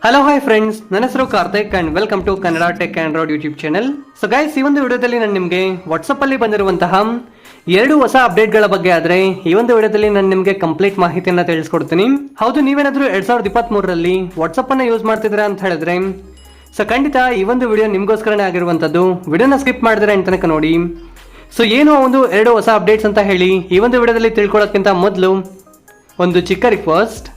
Hello hi friends, ನನ್ನ ಹೆಸರು Karthik and welcome to Kannada tech Android YouTube channel. So guys, ಈ ಒಂದು ವಿಡಿಯೋದಲ್ಲಿ ನಾನು ನಿಮಗೆ ವಾಟ್ಸಪ್ಪಲ್ಲಿ ಬಂದಿರುವಂತಹ 2 ಹೊಸ ಅಪ್ಡೇಟ್ಗಳ ಬಗ್ಗೆ ಆದರೆ ಈ ಒಂದು ವಿಡಿಯೋದಲ್ಲಿ ನಾನು ನಿಮಗೆ ಕಂಪ್ಲೀಟ್ ಮಾಹಿತಿಯನ್ನು ತಿಳಿಸ್ಕೊಡ್ತೀನಿ. ಹೌದು, ನೀವೇನಾದರೂ 2023ರಲ್ಲಿ ವಾಟ್ಸಪ್ಪನ್ನು ಯೂಸ್ ಮಾಡ್ತಿದ್ದೀರಾ ಅಂತ ಹೇಳಿದ್ರೆ ಸೊ ಖಂಡಿತ ಈ ಒಂದು ವಿಡಿಯೋ ನಿಮಗೋಸ್ಕರನೇ ಆಗಿರುವಂಥದ್ದು. ವಿಡಿಯೋನ ಸ್ಕಿಪ್ ಮಾಡಿದ್ರೆ ಅಂತ ತನಕ ನೋಡಿ. ಸೊ ಏನು ಒಂದು 2 ಹೊಸ ಅಪ್ಡೇಟ್ಸ್ ಅಂತ ಹೇಳಿ ಈ ಒಂದು ವಿಡಿಯೋದಲ್ಲಿ ತಿಳ್ಕೊಳ್ಳೋಕ್ಕಿಂತ ಮೊದಲು ಒಂದು ಚಿಕ್ಕ ರಿಕ್ವೆಸ್ಟ್.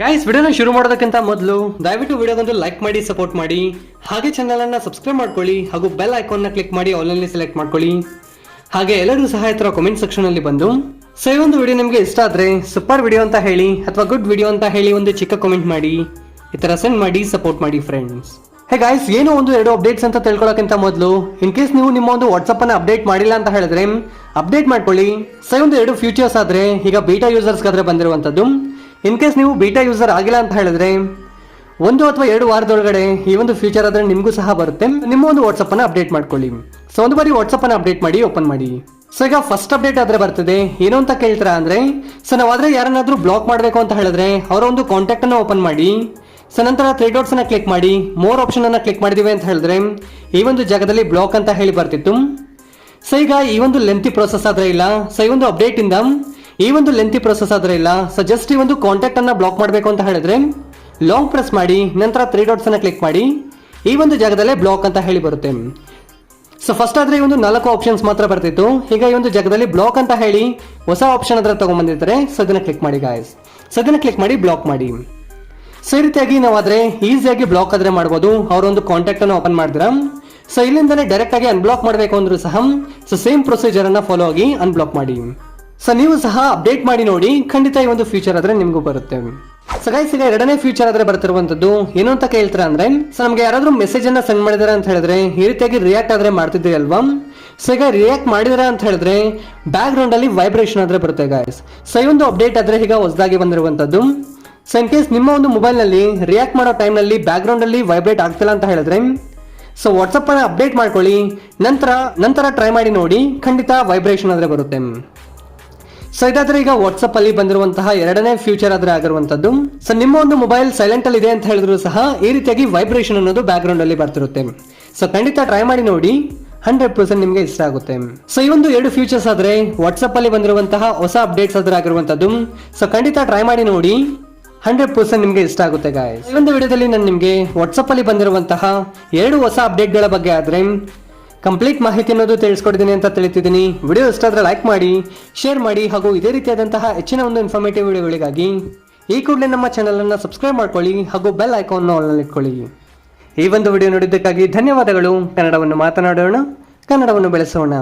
ಗೈಸ್, ವಿಡಿಯೋನ ಶುರು ಮಾಡೋದಕ್ಕಿಂತ ಮೊದಲು ದಯವಿಟ್ಟು ವಿಡಿಯೋಗೊಂದು ಲೈಕ್ ಮಾಡಿ ಸಪೋರ್ಟ್ ಮಾಡಿ, ಹಾಗೆ ಚಾನಲ್ ಅನ್ನ ಸಬ್ಸ್ಕ್ರೈಬ್ ಮಾಡ್ಕೊಳ್ಳಿ ಹಾಗೂ ಬೆಲ್ ಐಕಾನ್ನ ಕ್ಲಿಕ್ ಮಾಡಿ ಆಲ್ನಲ್ಲಿ ಸೆಲೆಕ್ಟ್ ಮಾಡ್ಕೊಳ್ಳಿ. ಹಾಗೆ ಎಲ್ಲರೂ ಸಹ ಈ ಥರ ಕಾಮೆಂಟ್ ಸೆಕ್ಷನ್ ಅಲ್ಲಿ ಬಂದು ಸೊ ಈ ಒಂದು ವಿಡಿಯೋ ನಿಮಗೆ ಇಷ್ಟ ಆದ್ರೆ ಸೂಪರ್ ವಿಡಿಯೋ ಅಂತ ಹೇಳಿ ಅಥವಾ ಗುಡ್ ವಿಡಿಯೋ ಅಂತ ಹೇಳಿ ಒಂದು ಚಿಕ್ಕ ಕಾಮೆಂಟ್ ಮಾಡಿ, ಈ ತರ ಸೆಂಡ್ ಮಾಡಿ ಸಪೋರ್ಟ್ ಮಾಡಿ ಫ್ರೆಂಡ್ಸ್. ಹೇ ಗೈಸ್, ಏನು ಒಂದು 2 ಅಪ್ಡೇಟ್ಸ್ ಅಂತ ತಿಳ್ಕೊಳ್ಳೋಕ್ಕಿಂತ ಮೊದಲು ಇನ್ ಕೇಸ್ ನೀವು ನಿಮ್ಮ ಒಂದು ವಾಟ್ಸಪ್ ಅನ್ನ ಅಪ್ಡೇಟ್ ಮಾಡಿಲ್ಲ ಅಂತ ಹೇಳಿದ್ರೆ ಅಪ್ಡೇಟ್ ಮಾಡ್ಕೊಳ್ಳಿ. ಸೊ ಒಂದು 2 ಫ್ಯೂಚರ್ಸ್ ಆದ್ರೆ ಈಗ ಬೀಟಾ ಯೂಸರ್ಸ್ ಆದ್ರೆ ಬಂದಿರುವಂತದ್ದು. ಇನ್ ಕೇಸ್ ನೀವು ಬೀಟಾ ಯೂಸರ್ ಆಗಿಲ್ಲ ಅಂತ ಹೇಳಿದ್ರೆ 1 ಅಥವಾ 2 ವಾರದೊಳಗಡೆ ಈ ಒಂದು ಫ್ಯೂಚರ್ ಆದ್ರೆ ನಿಮಗೂ ಸಹ ಬರುತ್ತೆ. ನಿಮ್ಮ ಒಂದು ವಾಟ್ಸಪ್ ಅನ್ನ ಅಪ್ಡೇಟ್ ಮಾಡ್ಕೊಳ್ಳಿ. ಸೊ ಒಂದು ಬಾರಿ ವಾಟ್ಸಪ್ ಅನ್ನ ಅಪ್ಡೇಟ್ ಮಾಡಿ ಓಪನ್ ಮಾಡಿ. ಸೊ ಈಗ ಫಸ್ಟ್ ಅಪ್ಡೇಟ್ ಆದ್ರೆ ಬರ್ತದೆ. ಏನು ಅಂತ ಕೇಳ್ತಾರ ಅಂದ್ರೆ ಸೊ ನಾವಾದ್ರೆ ಯಾರನ್ನಾದ್ರೂ ಬ್ಲಾಕ್ ಮಾಡಬೇಕು ಅಂತ ಹೇಳಿದ್ರೆ ಅವರ ಒಂದು ಕಾಂಟ್ಯಾಕ್ಟ್ ಅನ್ನ ಓಪನ್ ಮಾಡಿ. ಸೊ ನಂತರ 3 ಡಾಟ್ಸ್ ಅನ್ನ ಕ್ಲಿಕ್ ಮಾಡಿ ಮೋರ್ ಆಪ್ಷನ್ ಅನ್ನ ಕ್ಲಿಕ್ ಮಾಡಿದೀವಿ ಅಂತ ಹೇಳಿದ್ರೆ ಈ ಒಂದು ಜಾಗದಲ್ಲಿ ಬ್ಲಾಕ್ ಅಂತ ಹೇಳಿ ಬರ್ತಿತ್ತು. ಸೊ ಈಗ ಈ ಒಂದು ಲೆಂತಿ ಪ್ರೊಸೆಸ್ ಆದ್ರೆ ಇಲ್ಲ. ಸೊ ಈ ಒಂದು ಅಪ್ಡೇಟ್ ಇಂದ ಈ ಒಂದು ಲೆಂತಿ ಪ್ರೊಸೆಸ್ ಆದ್ರೆ ಇಲ್ಲ. ಸೊ ಜಸ್ಟ್ ಈ ಒಂದು ಕಾಂಟ್ಯಾಕ್ಟ್ ಅನ್ನ ಬ್ಲಾಕ್ ಮಾಡಬೇಕು ಅಂತ ಹೇಳಿದ್ರೆ ಲಾಂಗ್ ಪ್ರೆಸ್ ಮಾಡಿ ನಂತರ 3 ಡಾಟ್ಸ್ ಅನ್ನ ಕ್ಲಿಕ್ ಮಾಡಿ ಈ ಒಂದು ಜಾಗದಲ್ಲೇ ಬ್ಲಾಕ್ ಅಂತ ಹೇಳಿ ಬರುತ್ತೆ. ಸೊ ಫಸ್ಟ್ ಆದ್ರೆ ಈ ಒಂದು 4 ಆಪ್ಷನ್ಸ್ ಮಾತ್ರ ಬರ್ತಿತ್ತು. ಈಗ ಈ ಒಂದು ಜಾಗದಲ್ಲಿ ಬ್ಲಾಕ್ ಅಂತ ಹೇಳಿ ಹೊಸ ಆಪ್ಷನ್ ಆದ್ರೆ ತಗೊಂಡ್ಬಂದಿರ್ತಾರೆ. ಸೊ ಅದನ್ನ ಕ್ಲಿಕ್ ಮಾಡಿ ಗಾಯ್ಸ್. ಸೊ ಅದನ್ನ ಕ್ಲಿಕ್ ಮಾಡಿ ಬ್ಲಾಕ್ ಮಾಡಿ. ಸೊ ಈ ರೀತಿಯಾಗಿ ನಾವಾದ್ರೆ ಈಸಿಯಾಗಿ ಬ್ಲಾಕ್ ಆದ್ರೆ ಮಾಡ್ಬೋದು. ಅವರೊಂದು ಕಾಂಟ್ಯಾಕ್ಟ್ ಅನ್ನು ಓಪನ್ ಮಾಡಿದ್ರ ಸೊ ಇಲ್ಲಿಂದಲೇ ಡೈರೆಕ್ಟ್ ಆಗಿ ಅನ್ಬ್ಲಾಕ್ ಮಾಡಬೇಕು ಅಂದ್ರೂ ಸಹ ಸೊ ಸೇಮ್ ಪ್ರೊಸೀಜರ್ ಅನ್ನ ಫಾಲೋ ಆಗಿ ಅನ್ಬ್ಲಾಕ್ ಮಾಡಿ. ಸೊ ನೀವು ಸಹ ಅಪ್ಡೇಟ್ ಮಾಡಿ ನೋಡಿ, ಖಂಡಿತ ಈ ಒಂದು ಫ್ಯೂಚರ್ ಆದ್ರೆ ನಿಮಗೂ ಬರುತ್ತೆ. ಸೊ ಗೈಸ್, ಈಗ 2ನೇ ಫ್ಯೂಚರ್ ಆದ್ರೆ ಬರ್ತಿರುವಂತದ್ದು ಏನು ಅಂತ ಕೇಳ್ತಾರೆ ಅಂದ್ರೆ ಸೊ ನಮ್ಗೆ ಯಾರಾದ್ರೂ ಮೆಸೇಜ್ ಅನ್ನ ಸೆಂಡ್ ಮಾಡಿದಾರೆ ಅಂತ ಹೇಳಿದ್ರೆ ಈ ರೀತಿಯಾಗಿ ರಿಯಾಕ್ಟ್ ಆದ್ರೆ ಮಾಡ್ತಿದ್ರಿ ಅಲ್ವಾ. ಸೊ ಈಗ ರಿಯಾಕ್ಟ್ ಮಾಡಿದಾರೆ ಅಂತ ಹೇಳಿದ್ರೆ ಬ್ಯಾಕ್ ಗ್ರೌಂಡ್ ಅಲ್ಲಿ ವೈಬ್ರೇಷನ್ ಆದ್ರೆ ಬರುತ್ತೆ ಗೈಸ್. ಸೊ ಈ ಒಂದು ಅಪ್ಡೇಟ್ ಆದ್ರೆ ಈಗ ಹೊಸದಾಗಿ ಬಂದಿರುವಂತದ್ದು. ಸೊ ಇನ್ ಕೇಸ್ ನಿಮ್ಮ ಒಂದು ಮೊಬೈಲ್ ನಲ್ಲಿ ರಿಯಾಕ್ಟ್ ಮಾಡೋ ಟೈಮ್ ನಲ್ಲಿ ಬ್ಯಾಕ್ ಗ್ರೌಂಡ್ ಅಲ್ಲಿ ವೈಬ್ರೇಟ್ ಆಗ್ತಿಲ್ಲ ಅಂತ ಹೇಳಿದ್ರೆ ಸೊ ವಾಟ್ಸಪ್ ಅನ್ನ ಅಪ್ಡೇಟ್ ಮಾಡ್ಕೊಳ್ಳಿ. ನಂತರ ಟ್ರೈ ಮಾಡಿ ನೋಡಿ, ಖಂಡಿತ ವೈಬ್ರೇಷನ್ ಆದ್ರೆ ಬರುತ್ತೆ. ಸೊ ಇದಾದ್ರೆ ಈಗ ವಾಟ್ಸಪ್ ಅಲ್ಲಿ ಬಂದಿರುವಂತಹ 2ನೇ ಫ್ಯೂಚರ್ ಆದ್ರೆ ಆಗಿರುವಂತದ್ದು. ಸೊ ನಿಮ್ಮ ಒಂದು ಮೊಬೈಲ್ ಸೈಲೆಂಟ್ ಅಲ್ಲಿ ಇದೆ ಅಂತ ಹೇಳಿದ್ರು ಸಹ ಈ ರೀತಿಯಾಗಿ ವೈಬ್ರೇಷನ್ ಅನ್ನೋದು ಬ್ಯಾಕ್ ಗ್ರೌಂಡ್ ಅಲ್ಲಿ ಬರ್ತಿರುತ್ತೆ. ಸೊ ಖಂಡಿತ ಟ್ರೈ ಮಾಡಿ ನೋಡಿ, 100% ನಿಮಗೆ ಇಷ್ಟ ಆಗುತ್ತೆ. ಸೊ ಈ ಒಂದು 2 ಫ್ಯೂಚರ್ಸ್ ಆದ್ರೆ ವಾಟ್ಸಪ್ ಅಲ್ಲಿ ಬಂದಿರುವಂತಹ ಹೊಸ ಅಪ್ಡೇಟ್ಸ್ ಆದ್ರೆ ಆಗಿರುವಂತದ್ದು. ಸೊ ಖಂಡಿತ ಟ್ರೈ ಮಾಡಿ ನೋಡಿ, 100% ನಿಮಗೆ ಇಷ್ಟ ಆಗುತ್ತೆ ಗಾಯ್ಸ್. ಈ ಒಂದು ವಿಡಿಯೋದಲ್ಲಿ ನಾನು ನಿಮಗೆ ವಾಟ್ಸಪ್ ಅಲ್ಲಿ ಬಂದಿರುವಂತಹ 2 ಹೊಸ ಅಪ್ಡೇಟ್ ಗಳ ಬಗ್ಗೆ ಆದ್ರೆ ಕಂಪ್ಲೀಟ್ ಮಾಹಿತಿ ಅನ್ನೋದು ತಿಳಿಸ್ಕೊಡ್ತೀನಿ ಅಂತ ತಿಳಿತಿದ್ದೀನಿ. ವಿಡಿಯೋ ಇಷ್ಟ ಆದ್ರೆ ಲೈಕ್ ಮಾಡಿ, ಶೇರ್ ಮಾಡಿ ಹಾಗೂ ಇದೇ ರೀತಿಯಾದಂತಹ ಹೆಚ್ಚಿನ ಒಂದು ಇನ್ಫಾರ್ಮೇಟಿವ್ ವಿಡಿಯೋಗಳಿಗಾಗಿ ಈ ಕೂಡಲೇ ನಮ್ಮ ಚಾನಲ್ ಅನ್ನ ಸಬ್ಸ್ಕ್ರೈಬ್ ಮಾಡ್ಕೊಳ್ಳಿ ಹಾಗೂ ಬೆಲ್ ಐಕಾನ್ ಆಲ್ನಲ್ಲಿ ಇಟ್ಕೊಳ್ಳಿ. ಈ ಒಂದು ವಿಡಿಯೋ ನೋಡಿದ್ದಕ್ಕಾಗಿ ಧನ್ಯವಾದಗಳು. ಕನ್ನಡವನ್ನು ಮಾತನಾಡೋಣ, ಕನ್ನಡವನ್ನು ಬೆಳೆಸೋಣ.